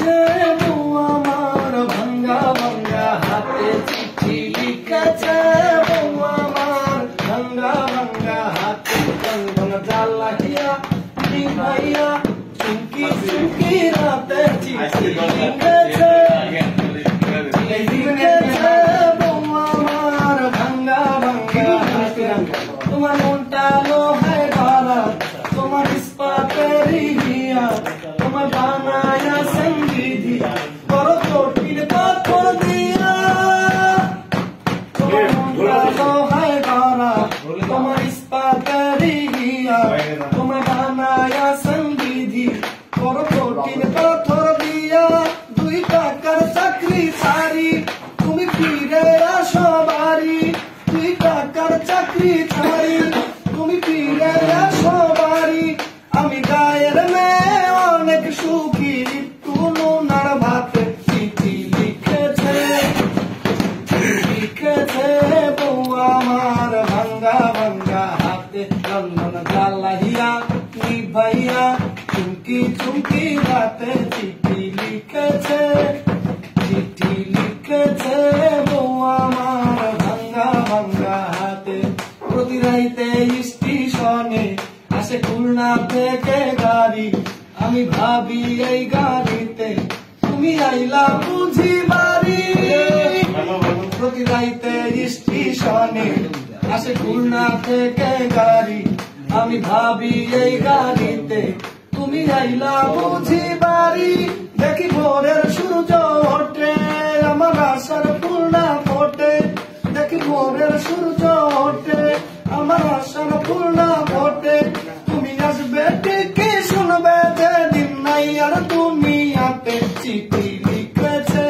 লিখেছে বউ আমার ভাঙ্গা ভাঙ্গা হাতে চিঠি লিখেছে বউ আমার ভাঙ্গা ভাঙ্গা হাতে চন্দন জ্বালাইয়া নিভাইয়া চুমকি চুমকি রাতে চিঠি লিখেছে বউ আমার ভাঙ্গা ভাঙ্গা হাতে তোমার মনটা লোহায় ভরা তোমার ইস্পাতের হিয়া তোমার বানায়া সঙ্গীতি বড় কঠিন পাথর দিয়া তোমার মনটা লোহায় ভরা তোমার ইস্পাতের হিয়া তোমার বানায়া সঙ্গীতি বড় কঠিন পাথর দিয়া 2 টাকার চাকরি ছাড়ি তুমি ফিরে আসো বাড়ি 2 টাকার চাকরি ছাড়ি তুমি ফিরে আসো বাড়ি আমি গায়ের মেয়ে অনেক সুখী তুনু নার ভাতে চিঠি লিখেছে বউ আমার ভাঙ্গা ভাঙ্গা হাতে চন্দন জ্বালাইয়া নিভাইয়া চুমকি চুমকি রাতে চিঠি লিখেছে বউ আমার ভাঙ্গা ভাঙ্গা হাতে প্রতি রাইতে স্টেশনে আসে খুলনা থেকে গাড়ি আমি ভাবি এই গাড়িতে তুমি আইলা বুঝি বাড়ি প্রতি রাইতে স্টেশনে আসে খুলনা থেকে গাড়ি আমি ভাবি এই গাড়িতে তুমি আইলা বুঝি বাড়ি দেখি ভোরের সূর্য ওঠে আমার আশার ফুল না ফোটে দেখি ভোরের সূর্য ওঠে আমার আশার ফুল না ফোটে তুমি আসবে ঠিকই শুনবে যেদিন নাই আর তুমি হাতে চিঠি লিখেছে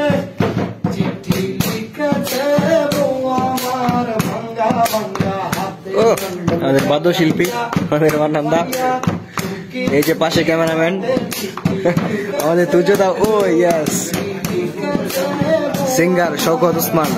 বউ আমার ভাঙ্গা ভাঙ্গা হাতে আমাদের বাদ্যশিল্পী আমাদের মান্নান্দা এই যে পাশে ক্যামেরাম্যান আমাদের তুজোদা ও ইয়াস সিঙ্গার শওকত ওসমান